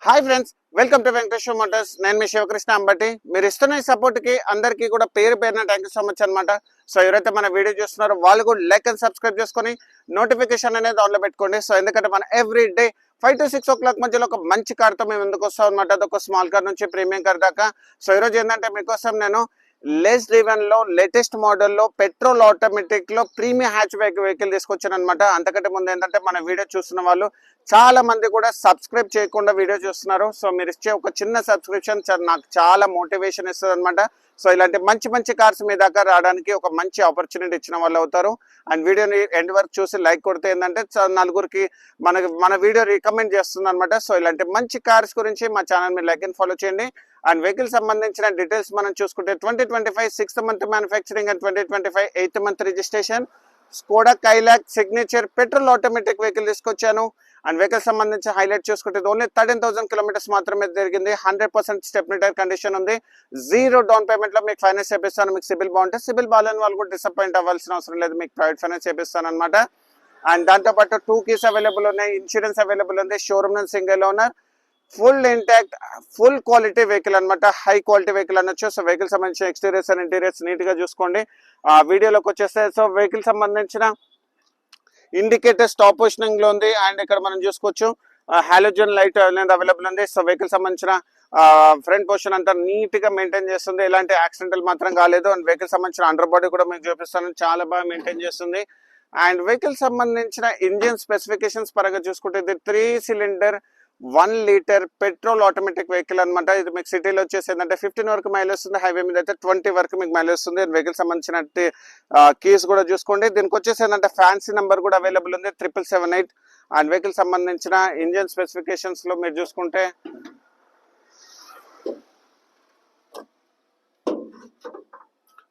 Hi friends, welcome to Venkateswara Motors. నేను మీ శివకృష్ణ అంబటి. మీరు ఇస్తున్న ఈ సపోర్ట్ కి అందరికీ కూడా పేరు పేరున థ్యాంక్ యూ సో మచ్ అనమాట. సో ఎవరైతే మన వీడియో చూస్తున్నారో వాళ్ళు కూడా లైక్ అండ్ సబ్స్క్రైబ్ చేసుకొని నోటిఫికేషన్ అనేది ఆన్లో పెట్టుకోండి. సో ఎందుకంటే మన ఎవ్రీ డే 5 to 6 o'clock మధ్యలో ఒక మంచి కార్తో మేము ఎందుకు వస్తాం అనమాట. అదొక స్మాల్ కార్ నుంచి ప్రీమియం కార్ దాకా. సో ఈరోజు ఏంటంటే మీకోసం నేను లెస్ డ్రివెన్ లో లేటెస్ట్ మోడల్లో పెట్రోల్ ఆటోమేటిక్ లో ప్రీమియం హ్యాచ్ బ్యాక్ వెహికల్ తీసుకొచ్చాను అనమాట. అంతకంటే ముందు ఏంటంటే మన వీడియో చూస్తున్న వాళ్ళు చాలా మంది కూడా సబ్స్క్రైబ్ చేయకుండా వీడియో చూస్తున్నారు. సో మీరు ఇచ్చే ఒక చిన్న సబ్స్క్రిప్షన్ నాకు చాలా మోటివేషన్ ఇస్తుంది అనమాట. సో ఇలాంటి మంచి మంచి కార్స్ మీ దాకా రావడానికి ఒక మంచి ఆపర్చునిటీ ఇచ్చిన వాళ్ళు అవుతారు. అండ్ వీడియోని ఎండ్ వరకు చూసి లైక్ కొడితే ఏంటంటే నలుగురికి మన వీడియో రికమెండ్ చేస్తుంది అనమాట. సో ఇలాంటి మంచి కార్స్ గురించి మా ఛానల్ మీరు లైక్ అండ్ ఫాలో చేయండి. అండ్ వెహికల్ సంబంధించిన డీటెయిల్స్ మనం చూసుకుంటే 2025 6th month manufacturing and 2025 8th month registration Skoda Kylaq signature petrol automatic vehicle తీసుకొచ్చాను. అండ్ వెహికల్ సంబంధించి హైలైట్ చూసుకుంటే ఓన్లీ 13,000 kilometers మాత్రమే జరిగింది. 100% స్టెప్నీ టైర్ కండిషన్ ఉంది. 0 డౌన్ పేమెంట్ లో మీకు ఫైనాన్స్ చేపిస్తాను. మీకు సిబిల్ బాగుంటే, సిబిల్ బాగాలేని వాళ్ళు కూడా డిసప్పాయింట్ అవ్వాల్సిన అవసరం లేదు, మీకు ప్రైవేట్ ఫైనాన్స్ చేపిస్తాను అనమాట. అండ్ దాంతోపాటు 2 keys అవైలబుల్ ఉన్నాయి, ఇన్సూరెన్స్ అవైలబుల్ ఉంది, షోరూమ్ నుంచి single owner, full intact full quality vehicle అనమాట. హై క్వాలిటీ వెహికల్ అనొచ్చు. సో వెహికల్ సంబంధించిన ఎక్స్టీరియర్స్ అండ్ ఇంటీరియర్స్ నీట్ గా చూసుకోండి. వీడియోలోకి వచ్చేస్తే సో వెహికల్ సంబంధించిన ఇండికేటర్ స్టాప్ పొజిషనింగ్ లో ఉంది. అండ్ ఇక్కడ మనం చూసుకోవచ్చు హాలోజన్ లైట్ అనేది అవైలబుల్ ఉంది. సో వెహికల్ సంబంధించిన ఫ్రంట్ పొజిషన్ అంతా నీట్ గా మెయింటైన్ చేస్తుంది, ఎలాంటి యాక్సిడెంటల్ మాత్రం కాలేదు. అండ్ వెహికల్ సంబంధించిన అండర్ బాడీ కూడా మీకు చూపిస్తాను, చాలా బాగా మెయింటైన్ చేస్తుంది. అండ్ వెహికల్ సంబంధించిన ఇంజిన్ స్పెసిఫికేషన్స్ పరంగా చూసుకుంటే ఇది 3 cylinder 1 liter petrol automatic vehicle అనమాట. ఇది మీకు సిటీలో వచ్చేసి ఏంటంటే 15 వరకు మైలేజ్ వస్తుంది, హైవే మీద అయితే 20 వరకు మీకు మైలేజ్ వస్తుంది. వెహికల్ సంబంధించిన కీస్ కూడా చూసుకోండి. దీనికి వచ్చేసి ఏంటంటే ఫ్యాన్సీ నెంబర్ కూడా అవైలబుల్ ఉంది 7778. అండ్ వెహికల్ సంబంధించిన ఇంజిన్ స్పెసిఫికేషన్స్ లో మీరు చూసుకుంటే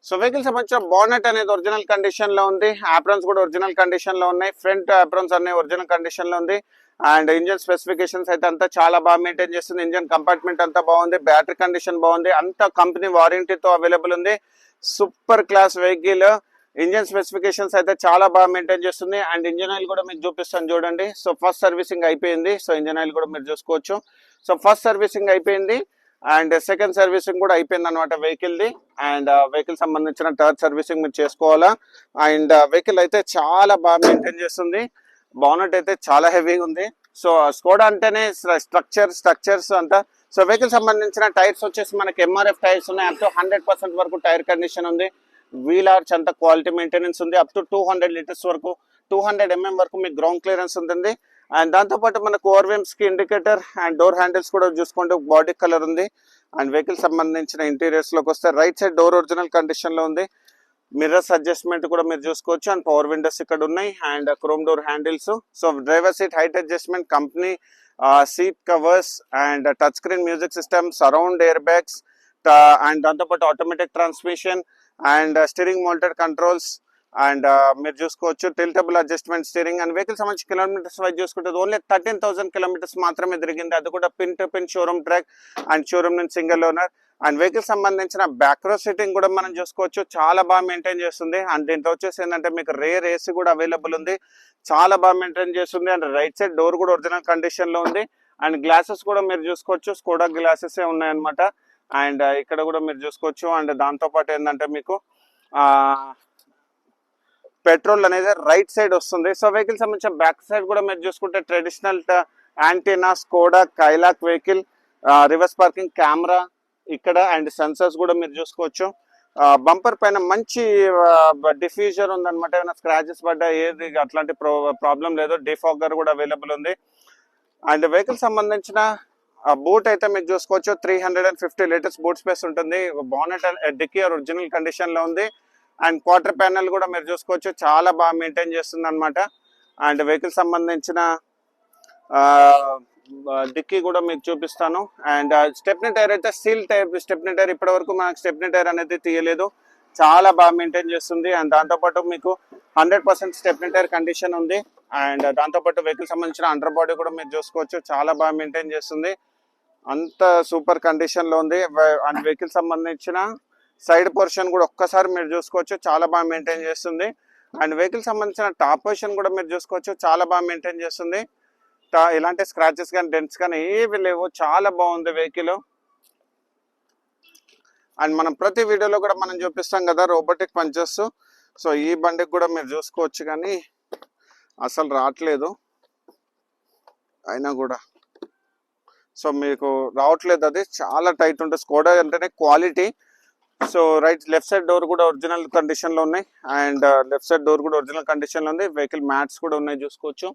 సో వెహికల్ సంబంధించిన బానెట్ అనేది ఒరిజినల్ కండిషన్ లో ఉంది, ఆప్రన్స్ కూడా ఒరిజినల్ కండిషన్ లో ఉన్నాయి, ఫ్రంట్ ఆప్రన్స్ అన్ని ఒరిజినల్ కండిషన్ లో ఉంది. అండ్ ఇంజిన్ స్పెసిఫికేషన్స్ అయితే అంతా చాలా బాగా మెయింటైన్ చేస్తుంది. ఇంజిన్ కంపార్ట్మెంట్ అంతా బాగుంది, బ్యాటరీ కండిషన్ బాగుంది, అంతా కంపెనీ వారంటీతో అవైలబుల్ ఉంది. Super class vehicle. Engine specifications అయితే చాలా బాగా మెయింటైన్ చేస్తుంది. అండ్ ఇంజిన్ ఆయిల్ కూడా మీకు చూపిస్తాను చూడండి. సో ఫస్ట్ సర్వీసింగ్ అయిపోయింది. సో ఇంజిన్ ఆయిల్ కూడా మీరు చూసుకోవచ్చు. సో ఫస్ట్ సర్వీసింగ్ అయిపోయింది అండ్ సెకండ్ సర్వీసింగ్ కూడా అయిపోయింది అనమాట వెహికల్ ది. అండ్ వెహికల్ సంబంధించిన థర్డ్ సర్వీసింగ్ మీరు చేసుకోవాలా. అండ్ వెహికల్ అయితే చాలా బాగా మెయింటైన్ చేస్తుంది. బానెట్ అయితే చాలా హెవీగా ఉంది. సో స్కోడా అంటేనే స్ట్రక్చర్స్ అంతా. సో వెహికల్ సంబంధించిన టైర్స్ వచ్చేసి మనకి ఎంఆర్ఎఫ్ టైర్స్ ఉన్నాయి. అప్ టు 100% వరకు టైర్ కండిషన్ ఉంది. వీల్ ఆర్చ్ అంతా క్వాలిటీ మెయింటెనెన్స్ ఉంది. అప్ టు 200 liters వరకు 200 mm వరకు మీకు గ్రౌండ్ క్లియరెన్స్ ఉంటుంది. అండ్ దాంతోపాటు మనకు ఓవర్వేమ్స్ కి ఇండికేటర్ అండ్ డోర్ హ్యాండిల్స్ కూడా చూసుకోండి, బాడీ కలర్ ఉంది. అండ్ వెహికల్ సంబంధించిన ఇంటీరియర్స్ లోకి వస్తే right side door original condition లో ఉంది. మిర్రర్స్ అడ్జస్ట్మెంట్ కూడా మీరు చూసుకోవచ్చు. అండ్ పవర్ విండోస్ ఇక్కడ ఉన్నాయి and chrome door handles. So driver seat height adjustment, company seat covers and touch screen music system, surround air bags and దాంతోపాటు automatic transmission and steering mounted controls. And మీరు చూసుకోవచ్చు tiltable adjustment steering. And vehicle సంబంధించి kilometers wise చూసుకుంటే only 13,000 kilometers మాత్రమే తిరిగింది. అది కూడా pin to pin showroom track and showroom నుంచి సింగిల్ ఓనర్. అండ్ వెహికల్ సంబంధించిన బ్యాక్ రో సీటింగ్ కూడా మనం చూసుకోవచ్చు, చాలా బాగా మెయింటైన్ చేస్తుంది. అండ్ దీంట్లో వచ్చేసి ఏంటంటే మీకు రేర్ ఏసీ కూడా అవైలబుల్ ఉంది, చాలా బాగా మెయింటైన్ చేస్తుంది. అండ్ రైట్ సైడ్ డోర్ కూడా ఒరిజినల్ కండిషన్ లో ఉంది. అండ్ గ్లాసెస్ కూడా మీరు చూసుకోవచ్చు, స్కోడా గ్లాసెస్ ఉన్నాయన్నమాట. అండ్ ఇక్కడ కూడా మీరు చూసుకోవచ్చు. అండ్ దాంతో పాటు ఏంటంటే మీకు పెట్రోల్ అనేది రైట్ సైడ్ వస్తుంది. సో వెహికల్ సంబంధించిన బ్యాక్ సైడ్ కూడా మీరు చూసుకుంటే traditional antenna Skoda Kylaq vehicle, reverse parking camera ఇక్కడ అండ్ సెన్సర్స్ కూడా మీరు చూసుకోవచ్చు. బంపర్ పైన మంచి డిఫ్యూజర్ ఉందన్నమాట, ఏమైనా స్క్రాచెస్ పడ్డా ఏది అట్లాంటి ప్రాబ్లం లేదు. డిఫాగర్ కూడా అవైలబుల్ ఉంది. అండ్ వెహికల్ సంబంధించిన బూట్ అయితే మీకు చూసుకోవచ్చు 350 liters బూట్ స్పేస్ ఉంటుంది. బానెట్ డిక్కీ ఒరిజినల్ కండిషన్ లో ఉంది. అండ్ క్వార్టర్ ప్యానెల్ కూడా మీరు చూసుకోవచ్చు, చాలా బాగా మెయింటైన్ చేస్తుంది అనమాట. అండ్ వెహికల్ సంబంధించిన డిక్కీ కూడా మీకు చూపిస్తాను. అండ్ స్టెప్నీ టైర్ అయితే స్టీల్ టైప్ స్టెప్నీ టైర్, ఇప్పటి వరకు మనకు స్టెప్నీ టైర్ అనేది తీయలేదు, చాలా బాగా మెయింటైన్ చేస్తుంది. అండ్ దాంతోపాటు మీకు 100% స్టెప్నీ టైర్ కండిషన్ ఉంది. అండ్ దాంతోపాటు వెహికల్ సంబంధించిన అండర్ బాడీ కూడా మీరు చూసుకోవచ్చు, చాలా బాగా మెయింటైన్ చేస్తుంది, అంత సూపర్ కండిషన్ లో ఉంది. అండ్ వెహికల్ సంబంధించిన సైడ్ పోర్షన్ కూడా ఒక్కసారి మీరు చూసుకోవచ్చు, చాలా బాగా మెయింటైన్ చేస్తుంది. అండ్ వెహికల్ సంబంధించిన టాప్ పొజిషన్ కూడా మీరు చూసుకోవచ్చు, చాలా బాగా మెయింటైన్ చేస్తుంది. ఎలాంటి స్క్రాచెస్ కానీ డెంట్స్ కానీ ఏవి లేవు, చాలా బాగుంది వెహికల్. అండ్ మనం ప్రతి వీడియోలో కూడా మనం చూపిస్తాం కదా రోబోటిక్ పంచెస్. సో ఈ బండికి కూడా మీరు చూసుకోవచ్చు, కానీ అసలు రావట్లేదు అయినా కూడా. సో మీకు రావట్లేదు, అది చాలా టైట్ ఉంటుంది. స్కోడా అంటేనే quality. So right left side door కూడా ఒరిజినల్ కండిషన్ లో ఉన్నాయి, అండ్ లెఫ్ట్ సైడ్ డోర్ కూడా ఒరిజినల్ కండిషన్ లో ఉంది. వెహికల్ మ్యాట్స్ కూడా ఉన్నాయి చూసుకోవచ్చు.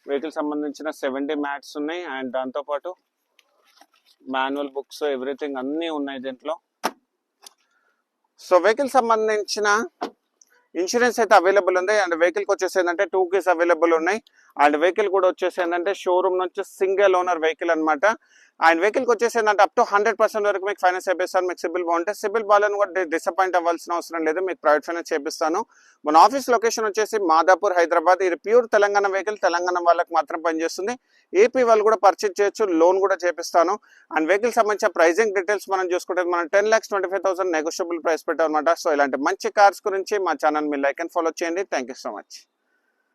వెహికల్ సంబంధించిన 70 మ్యాట్స్ ఉన్నాయి, అండ్ దాంతోపాటు మాన్యువల్ బుక్స్ ఎవ్రీథింగ్ అన్నీ ఉన్నాయి దీంట్లో. సో వెహికల్ సంబంధించిన ఇన్సూరెన్స్ అయితే అవైలబుల్ ఉంది, అండ్ వెహికల్కి వచ్చేసి ఏంటంటే 2 keys అవైలబుల్ ఉన్నాయి. అండ్ వెహికల్ కూడా వచ్చేసి ఏంటంటే షోరూమ్ నుంచి సింగిల్ ఓనర్ వెహికల్ అనమాట. అండ్ వెహికల్కి వచ్చేసి ఏంటంటే అప్ టు 100% వరకు మీకు ఫైనాన్స్ చేపిస్తాను. మీకు సిబిల్ బాగుంటే, సిబిల్ బాగాలని కూడా డిసప్పాయింట్ అవ్వాల్సిన అవసరం లేదు, మీకు ప్రైవేట్ ఫైనాన్స్ చేపిస్తాను. మన ఆఫీస్ లొకేషన్ వచ్చేసి మాదాపూర్, హైదరాబాద్. ఇది ప్యూర్ తెలంగాణ వెహికల్, తెలంగాణ వాళ్ళకి మాత్రం పనిచేస్తుంది. ఏపీ వాళ్ళు కూడా పర్చేజ్ చేయొచ్చు, లోన్ కూడా చేపిస్తాను. అండ్ వెహికల్ సంబంధించిన ప్రైజింగ్ డీటెయిల్స్ మనం చూసుకుంటే మనం 10,25,000 నెగోషియబుల్ ప్రైస్ పెట్టాం అనమాట. సో ఇలాంటి మంచి కార్స్ గురించి మా ఛానల్ మీరు లైక్ అండ్ ఫాలో చేయండి. Thank you so much.